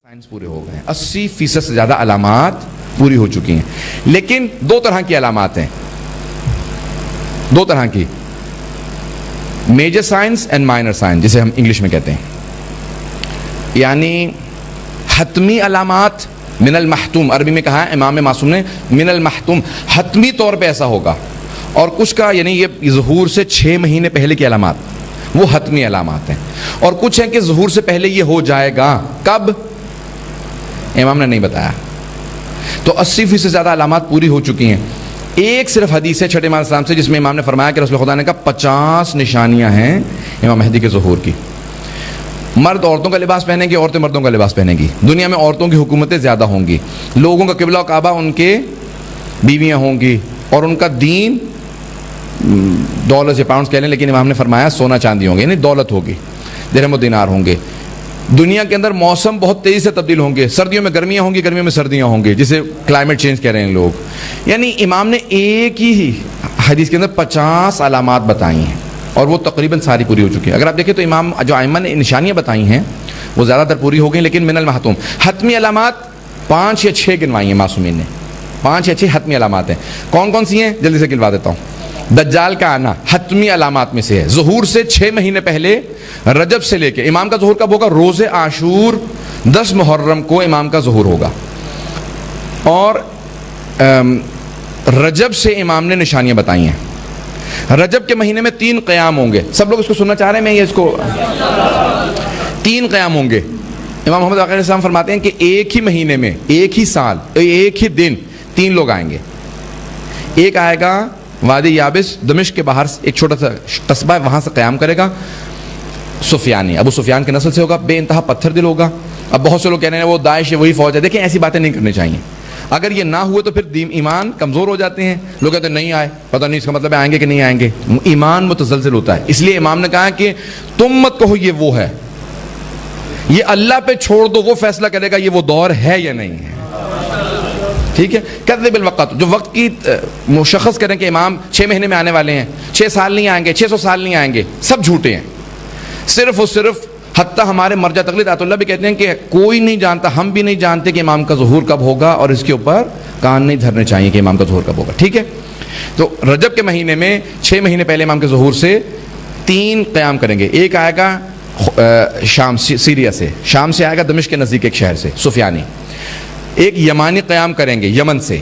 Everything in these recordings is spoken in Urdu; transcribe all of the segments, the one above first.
سائنس پورے ہو گئے ہیں، 80% سے زیادہ علامات پوری ہو چکی ہیں، لیکن دو طرح کی علامات ہیں، دو طرح کی، major science and minor science جسے ہم انگلش میں کہتے ہیں، یعنی حتمی علامات من المحتوم، عربی میں کہا ہے امام معصوم نے من المحتوم، حتمی طور پہ ایسا ہوگا، اور کچھ کا یعنی یہ ظہور سے 6 مہینے پہلے کی علامات وہ حتمی علامات ہیں، اور کچھ ہیں کہ ظہور سے پہلے یہ ہو جائے گا، کب امام نے نہیں بتایا، تو 80% سے زیادہ علامات پوری ہو چکی ہیں۔ ایک صرف حدیث ہے چھٹے امام السلام سے جس میں امام نے فرمایا کہ رسول خدا نے کہا 50 نشانیاں ہیں امام مہدی کے ظہور کی، مرد عورتوں کا لباس پہنیں گے، عورتیں مردوں کا لباس پہنیں گی، دنیا میں عورتوں کی حکومتیں زیادہ ہوں گی، لوگوں کا قبلہ و کعبہ ان کے بیویاں ہوں گی، اور ان کا دین ڈالرز یا پاؤنڈز کہہ لیں، لیکن امام نے فرمایا سونا چاندی ہوں گے، یعنی دولت ہوگی، درہم و دینار ہوں گے۔ دنیا کے اندر موسم بہت تیزی سے تبدیل ہوں گے، سردیوں میں گرمیاں ہوں گی، گرمیوں میں سردیاں ہوں گی، جسے کلائمیٹ چینج کہہ رہے ہیں لوگ۔ یعنی امام نے ایک ہی حدیث کے اندر 50 علامات بتائی ہیں، اور وہ تقریباً ساری پوری ہو چکی ہیں۔ اگر آپ دیکھیں تو امام جو ائمہ نے نشانیاں بتائی ہیں وہ زیادہ تر پوری ہو گئی، لیکن من المحتوم حتمی علامات 5 یا 6 گنوائی ہیں معصومین نے، 5 یا 6 حتمی علامات ہیں۔ کون کون سی ہیں جلدی سے گنوا دیتا ہوں۔ دجال کا آنا حتمی علامات میں سے ہے، ظہور سے 6 مہینے پہلے رجب سے لے کے امام کا ظہور کب ہوگا؟ روز عاشور 10 محرم کو امام کا ظہور ہوگا، اور رجب سے امام نے نشانیاں بتائی ہیں۔ رجب کے مہینے میں 3 قیام ہوں گے، سب لوگ اس کو سننا چاہ رہے ہیں، میں یہ اس کو 3 قیام ہوں گے۔ امام محمد باقر علیہ السلام فرماتے ہیں کہ ایک ہی مہینے میں، ایک ہی سال، ایک ہی دن 3 لوگ آئیں گے۔ ایک آئے گا وادی یابس دمشق کے باہر ایک چھوٹا سا قصبہ ہے، وہاں سے قیام کرے گا، سفیانی، ابو سفیان کے نسل سے ہوگا، بے انتہا پتھر دل ہوگا۔ اب بہت سے لوگ کہہ رہے ہیں وہ داعش ہے، وہی فوج ہے، دیکھیں ایسی باتیں نہیں کرنی چاہیے۔ اگر یہ نہ ہوئے تو پھر ایمان کمزور ہو جاتے ہیں، لوگ کہتے ہیں نہیں آئے، پتہ نہیں اس کا مطلب آئیں گے کہ نہیں آئیں گے، ایمان متزلزل ہوتا ہے۔ اس لیے امام نے کہا کہ تم مت کہو یہ وہ ہے، یہ اللہ پہ چھوڑ دو، وہ فیصلہ کرے گا یہ وہ دور ہے یا نہیں ہے، ٹھیک ہے۔ کذب الوقت، جو وقت کی مشخص کریں کہ امام 6 مہینے میں آنے والے ہیں، 6 سال نہیں آئیں گے، 600 سال نہیں آئیں گے، سب جھوٹے ہیں، صرف اور صرف حتیٰ ہمارے مرجع تقلید آیت اللہ بھی کہتے ہیں کہ کوئی نہیں جانتا، ہم بھی نہیں جانتے کہ امام کا ظہور کب ہوگا، اور اس کے اوپر کان نہیں دھرنے چاہیے کہ امام کا ظہور کب ہوگا، ٹھیک ہے۔ تو رجب کے مہینے میں 6 مہینے پہلے امام کے ظہور سے 3 قیام کریں گے۔ ایک آئے گا شام، سیریا سے، شام سے آئے گا دمشق کے نزدیک ایک شہر سے، سفیانی۔ ایک یمانی قیام کریں گے، یمن سے،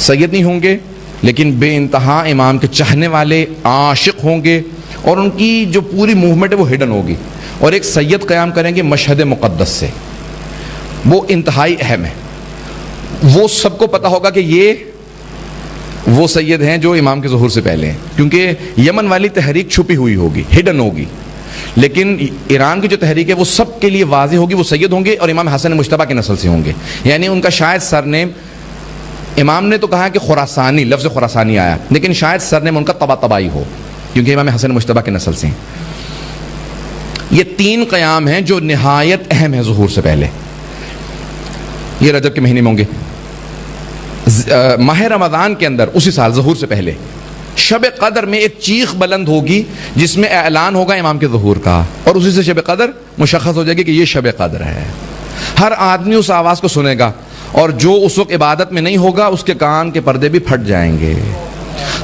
سید نہیں ہوں گے لیکن بے انتہا امام کے چاہنے والے عاشق ہوں گے، اور ان کی جو پوری موومنٹ ہے وہ ہڈن ہوگی۔ اور ایک سید قیام کریں گے مشہد مقدس سے، وہ انتہائی اہم ہے، وہ سب کو پتہ ہوگا کہ یہ وہ سید ہیں جو امام کے ظہور سے پہلے ہیں، کیونکہ یمن والی تحریک چھپی ہوئی ہوگی، ہڈن ہوگی، لیکن ایران کی جو تحریک ہے وہ سب کے لیے واضح ہوگی، وہ سید ہوں گے اور امام حسن مجتبیٰ کی نسل سے ہوں گے، یعنی ان کا شاید سرنیم، امام نے تو کہا کہ خراسانی، لفظ خراسانی آیا، لیکن شاید سرنیم ان کا طباطبائی ہو، کیونکہ امام حسن مجتبیٰ کی نسل سے ہیں۔ یہ 3 قیام ہیں جو نہایت اہم ہیں ظہور سے پہلے، یہ رجب کے مہینے میں ہوں گے۔ ماہ رمضان کے اندر اسی سال ظہور سے پہلے شب قدر میں ایک چیخ بلند ہوگی جس میں اعلان ہوگا امام کے ظہور کا، اور اسی سے شب قدر مشخص ہو جائے گی کہ یہ شب قدر ہے۔ ہر آدمی اس آواز کو سنے گا، اور جو اس وقت عبادت میں نہیں ہوگا اس کے کان کے پردے بھی پھٹ جائیں گے۔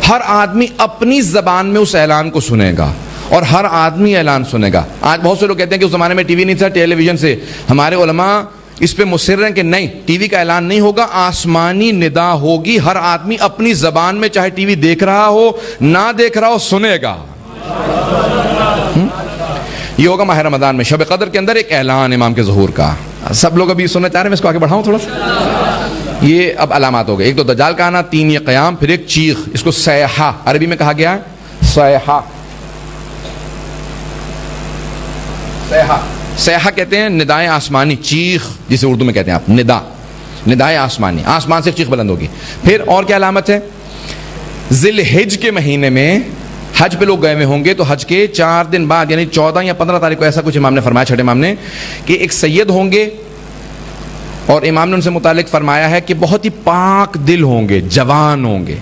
ہر آدمی اپنی زبان میں اس اعلان کو سنے گا، اور ہر آدمی اعلان سنے گا۔ آج بہت سے لوگ کہتے ہیں کہ اس زمانے میں ٹی وی نہیں تھا، ٹیلی ویژن سے، ہمارے علماء اس پہ مصر ہیں کہ نہیں، ٹی وی کا اعلان نہیں ہوگا، آسمانی ندا ہوگی، ہر آدمی اپنی زبان میں چاہے ٹی وی دیکھ رہا ہو نہ دیکھ رہا ہو سنے گا۔ یہ ہوگا ماہ رمضان میں، شب قدر کے اندر ایک اعلان امام کے ظہور کا۔ سب لوگ ابھی سننا چاہ رہے ہیں، میں اس کو آگے بڑھاؤں تھوڑا سا۔ یہ اب علامات ہو گئے، ایک تو دجال کا آنا، 3 یہ قیام، پھر ایک چیخ، اس کو صیحہ عربی میں کہا گیا ہے، صیحہ، صیحہ، صیحہ کہتے ہیں ندائے آسمانی، چیخ جسے اردو میں کہتے ہیں آپ، ندائے آسمانی، آسمان سے چیخ بلند ہوگی۔ پھر اور کیا علامت ہے؟ ذی الحج کے مہینے میں حج پہ لوگ گئے ہوئے ہوں گے، تو حج کے 4 دن بعد یعنی 14 یا 15 تاریخ کو، ایسا کچھ امام نے فرمایا، چھٹے امام نے، کہ ایک سید ہوں گے، اور امام نے ان سے متعلق فرمایا ہے کہ بہت ہی پاک دل ہوں گے، جوان ہوں گے،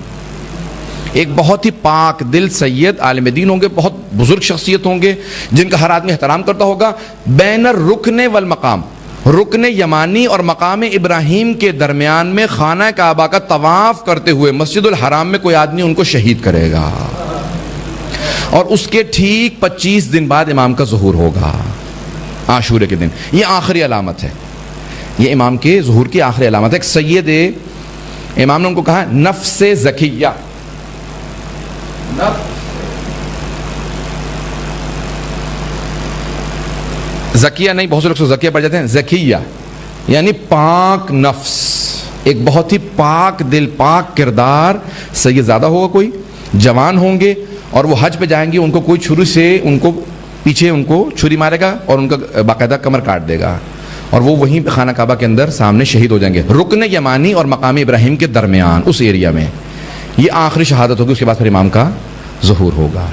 ایک بہت ہی پاک دل سید عالم دین ہوں گے، بہت بزرگ شخصیت ہوں گے جن کا ہر آدمی احترام کرتا ہوگا، بین الرکن والمقام، رکن یمانی اور مقام ابراہیم کے درمیان میں خانہ کعبہ کا طواف کرتے ہوئے مسجد الحرام میں کوئی آدمی ان کو شہید کرے گا، اور اس کے ٹھیک 25 دن بعد امام کا ظہور ہوگا، عاشورے کے دن۔ یہ آخری علامت ہے، یہ امام کے ظہور کی آخری علامت ہے۔ ایک سید امام نے ان کو کہا نفس زکیہ، زکیہ نہیں، بہت سے لوگ زکیہ پڑھ جاتے ہیں، زکیہ یعنی پاک نفس، ایک بہت ہی پاک دل، پاک کردار سید زیادہ ہوگا، کوئی جوان ہوں گے اور وہ حج پہ جائیں گے، ان کو کوئی چھری سے ان کو پیچھے ان کو چھری مارے گا اور ان کا باقاعدہ کمر کاٹ دے گا، اور وہ وہیں پہ خانہ کعبہ کے اندر سامنے شہید ہو جائیں گے، رکن یمانی اور مقام ابراہیم کے درمیان اس ایریا میں۔ یہ آخری شہادت ہوگی، اس کے بعد پھر امام کا ظہور ہوگا۔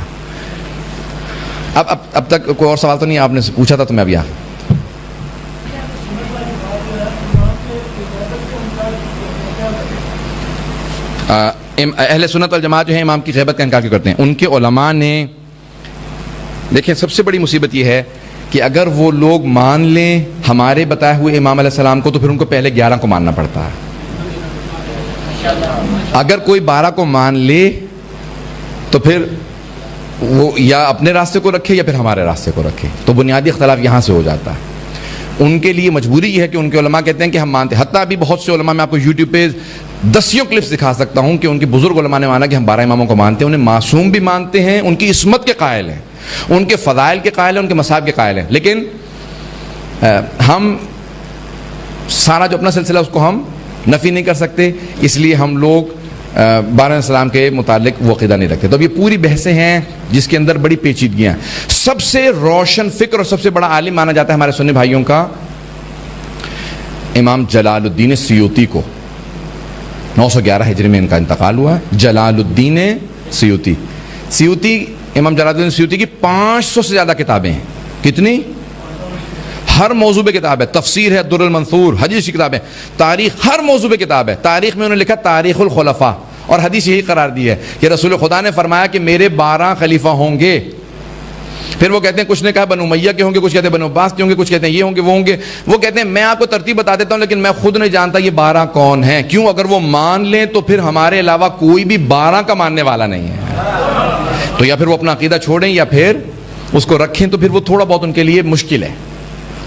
اب تک کوئی اور سوال تو نہیں؟ آپ نے پوچھا تھا تو میں اب یہاں اہل سنت والجماعت جو ہیں امام کی غیبت کا انکار کیوں کرتے ہیں؟ ان کے علماء نے، دیکھیں سب سے بڑی مصیبت یہ ہے کہ اگر وہ لوگ مان لیں ہمارے بتائے ہوئے امام علیہ السلام کو، تو پھر ان کو پہلے 11 کو ماننا پڑتا ہے۔ اگر کوئی 12 کو مان لے تو پھر وہ یا اپنے راستے کو رکھے یا پھر ہمارے راستے کو رکھے، تو بنیادی اختلاف یہاں سے ہو جاتا ہے۔ ان کے لیے مجبوری یہ ہے کہ ان کے علماء کہتے ہیں کہ ہم مانتے ہیں، حتیٰ ابھی بہت سے علماء، میں آپ کو یوٹیوب پہ دسیوں کلپس دکھا سکتا ہوں کہ ان کے بزرگ علماء نے مانا کہ ہم 12 اماموں کو مانتے ہیں، انہیں معصوم بھی مانتے ہیں، ان کی عصمت کے قائل ہیں، ان کے فضائل کے قائل ہیں، ان کے مصائب کے قائل ہیں، لیکن ہم سارا جو اپنا سلسلہ اس کو ہم نفی نہیں کر سکتے، اس لیے ہم لوگ 12 السلام کے متعلق وہ عقیدہ نہیں رکھتے۔ تو اب یہ پوری بحثیں ہیں جس کے اندر بڑی پیچیدگیاں ہیں۔ سب سے روشن فکر اور سب سے بڑا عالم مانا جاتا ہے ہمارے سنی بھائیوں کا امام جلال الدین سیوطی کو، 911 ہجری میں ان کا انتقال ہوا۔ جلال الدین سیوطی، امام جلال الدین سیوطی کی 500 سے زیادہ کتابیں ہیں۔ کتنی؟ ہر موضوع پہ کتاب ہے، تفسیر ہے در المنثور، حدیث کی کتاب ہے، تاریخ، ہر موضوع پہ کتاب ہے۔ تاریخ میں انہوں نے لکھا تاریخ الخلفاء، اور حدیث یہی قرار دی ہے کہ رسول خدا نے فرمایا کہ میرے 12 خلیفہ ہوں گے۔ پھر وہ کہتے ہیں، کچھ نے کہا بنو امیہ کے ہوں گے، کچھ کہتے ہیں بنو عباس کے ہوں گے، کچھ کہتے ہیں یہ ہوں گے وہ ہوں گے۔ وہ کہتے ہیں میں آپ کو ترتیب بتا دیتا ہوں لیکن میں خود نہیں جانتا یہ 12 کون ہیں، کیوں؟ اگر وہ مان لیں تو پھر ہمارے علاوہ کوئی بھی 12 کا ماننے والا نہیں ہے، تو یا پھر وہ اپنا عقیدہ چھوڑیں یا پھر اس کو رکھیں، تو پھر وہ تھوڑا بہت ان کے لیے مشکل ہے،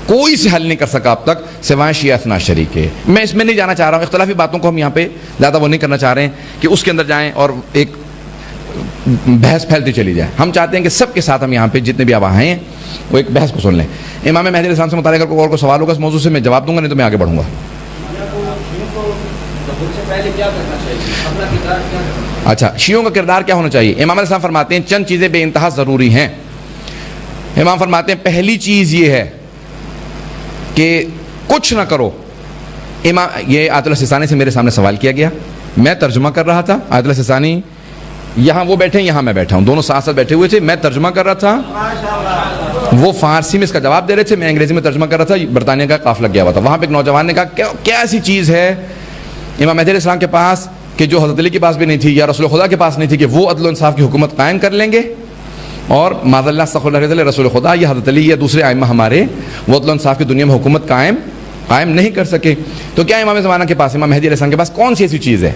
کوئی سے حل نہیں کر سکا اب تک سوائے شیعہ اثنا عشری کے۔ میں اس میں نہیں جانا چاہ رہا ہوں، اختلافی باتوں کو ہم یہاں پہ زیادہ وہ نہیں کرنا چاہ رہے ہیں کہ اس کے اندر جائیں اور ایک بحث پھیلتی چلی جائے۔ ہم چاہتے ہیں کہ سب کے ساتھ ہم یہاں پہ جتنے بھی اب آئے ہیں وہ ایک بحث کو سن لیں۔ امام مہدی علیہ السلام سے متعلق اگر اور کوئی سوال ہوگا اس موضوع سے میں جواب دوں گا، نہیں تو میں آگے بڑھوں گا۔ اچھا، شیعوں کا کردار کیا ہونا چاہیے؟ امام علیہ السلام فرماتے ہیں چند چیزیں بے انتہا ضروری ہیں۔ امام فرماتے ہیں پہلی چیز یہ ہے کہ کچھ نہ کرو۔ یہ آیت اللہ سیستانی سے میرے سامنے سوال کیا گیا، میں ترجمہ کر رہا تھا، آیت اللہ سیستانی یہاں وہ بیٹھے ہیں، یہاں میں بیٹھا ہوں، دونوں ساتھ ساتھ بیٹھے ہوئے تھے، میں ترجمہ کر رہا تھا، وہ فارسی میں اس کا جواب دے رہے تھے، میں انگریزی میں ترجمہ کر رہا تھا، برطانیہ کا قافلہ گیا ہوا تھا۔ وہاں پہ ایک نوجوان نے کہا کیا ایسی چیز ہے امام مہدی علیہ السلام کے پاس کہ جو حضرت علی کے پاس بھی نہیں تھی یا رسول خدا کے پاس نہیں تھی، کہ وہ عدل و انصاف کی حکومت قائم کر لیں گے، اور معاذ اللہ استغفر اللہ علیہ رسول خدا یا حضرت علی یا دوسرے ائمہ ہمارے وہ عدل و انصاف کی دنیا میں حکومت قائم نہیں کر سکے، تو کیا امام زمانہ کے پاس، امام مہدی علیہ السلام کے پاس کون سی ایسی چیز ہے؟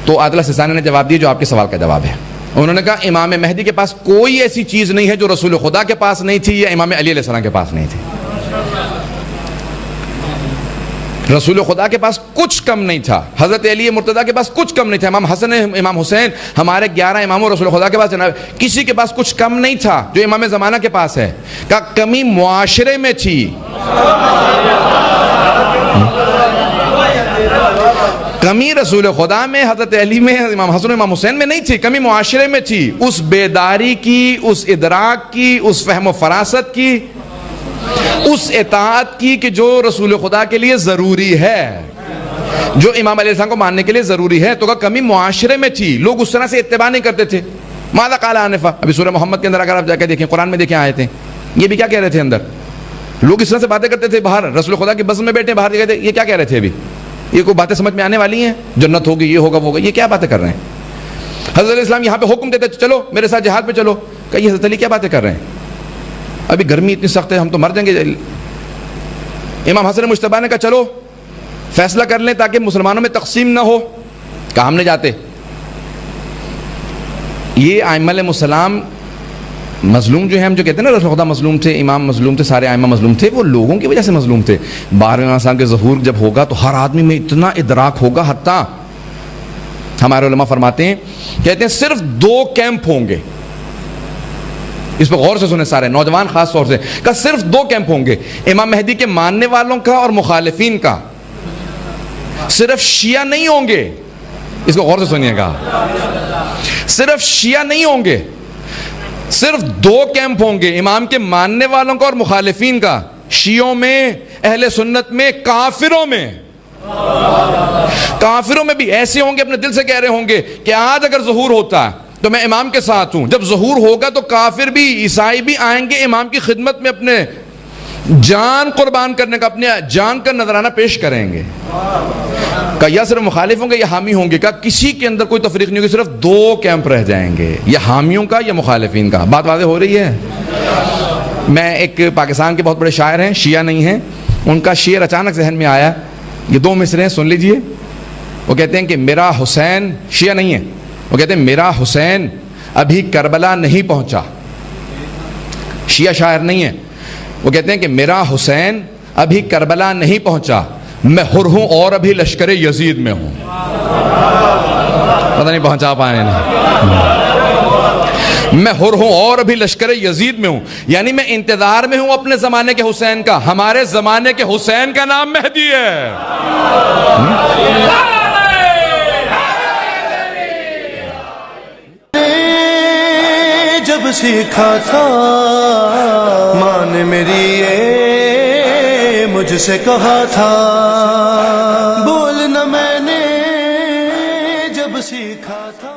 تو عادل سیستانی نے جواب دیا جو آپ کے سوال کا جواب ہے۔ انہوں نے کہا امام مہدی کے پاس کوئی ایسی چیز نہیں ہے جو رسول خدا کے پاس نہیں تھی یا امام علی علیہ السلام کے پاس نہیں تھی۔ رسول خدا کے پاس کچھ کم نہیں تھا، حضرت علی مرتضیٰ کے پاس کچھ کم نہیں تھا، امام حسن امام حسین ہمارے 11 اماموں رسول خدا کے پاس جناب کسی کے پاس کچھ کم نہیں تھا جو امام زمانہ کے پاس ہے۔ کہ کمی معاشرے میں تھی، کمی رسول خدا میں، حضرت علی میں، امام حسن امام حسین میں نہیں تھی، کمی معاشرے میں تھی، اس بیداری کی، اس ادراک کی، اس فہم و فراست کی، اس اطاعت کی کہ جو رسول خدا کے لیے ضروری ہے، جو امام علیہ السلام کو ماننے کے لیے ضروری ہے۔ تو کہ کمی معاشرے میں تھی، لوگ اس طرح سے اتباع نہیں کرتے تھے۔ ماذا قال آنفا، ابھی سورہ محمد کے اندر اگر آپ جا کے دیکھیں، قرآن میں دیکھیں آئے تھے، یہ بھی کیا کہہ رہے تھے اندر، لوگ اس طرح سے باتیں کرتے تھے باہر، رسول خدا کی بزم میں بیٹھے باہر کہتے یہ کیا کہہ رہے تھے، ابھی یہ کوئی باتیں سمجھ میں آنے والی ہیں، جنت ہوگی، یہ ہوگا وہ ہوگا، یہ کیا باتیں کر رہے ہیں؟ حضرت علیہ السلام یہاں پہ حکم دیتے چلو میرے ساتھ جہاد پہ چلو، کہ یہ حضرت علی کیا باتیں کر رہے ہیں، ابھی گرمی اتنی سخت ہے ہم تو مر جائیں گے، امام حسن مجتبی نے کہا چلو فیصلہ کر لیں تاکہ مسلمانوں میں تقسیم نہ ہو. کہا ہم نہیں جاتے. یہ ائمہ علیہ السلام مظلوم جو ہیں، ہم جو کہتے ہیں نا رسول خدا مظلوم تھے، امام مظلوم تھے، سارے ائمہ مظلوم تھے، وہ لوگوں کی وجہ سے مظلوم تھے. 12ویں امام صاحب کے ظہور جب ہوگا تو ہر آدمی میں اتنا ادراک ہوگا، حتیٰ ہمارے علماء فرماتے ہیں، کہتے ہیں صرف 2 کیمپ ہوں گے. اس پہ غور سے سنیں سارے نوجوان خاص طور سے، کہ صرف 2 کیمپ ہوں گے، امام مہدی کے ماننے والوں کا اور مخالفین کا. صرف شیعہ نہیں ہوں گے، اس کو غور سے سنیے گا، صرف شیعہ نہیں ہوں گے، صرف 2 کیمپ ہوں گے، امام کے ماننے والوں کا اور مخالفین کا. شیعوں میں، اہل سنت میں، کافروں میں. کافروں میں بھی ایسے ہوں گے اپنے دل سے کہہ رہے ہوں گے کہ آج اگر ظہور ہوتا تو میں امام کے ساتھ ہوں. جب ظہور ہوگا تو کافر بھی، عیسائی بھی آئیں گے امام کی خدمت میں، اپنے جان قربان کرنے کا، اپنے جان کا نذرانہ پیش کریں گے. کہ یا صرف مخالف ہوں گے یا حامی ہوں گے. کہ کسی کے اندر کوئی تفریق نہیں ہوگی، صرف 2 کیمپ رہ جائیں گے، یا حامیوں کا یا مخالفین کا. بات واضح ہو رہی ہے؟ میں ایک پاکستان کے بہت بڑے شاعر ہیں، شیعہ نہیں ہیں، ان کا شعر اچانک ذہن میں آیا. یہ 2 مصرے ہیں، سن لیجئے. وہ کہتے ہیں کہ میرا حسین، شیعہ نہیں ہے، وہ کہتے ہیں میرا حسین ابھی کربلا نہیں پہنچا. شیعہ شاعر نہیں ہے. وہ کہتے ہیں کہ میرا حسین ابھی کربلا نہیں پہنچا، میں حر ہوں اور ابھی لشکر یزید میں ہوں. پتہ نہیں پہنچا پائے نا. میں حر ہوں اور ابھی لشکر یزید میں ہوں، یعنی میں انتظار میں ہوں اپنے زمانے کے حسین کا. ہمارے زمانے کے حسین کا نام مہدی ہے. جب سیکھا تھا ماں نے میری یہ مجھ سے کہا تھا، بولنا میں نے جب سیکھا تھا.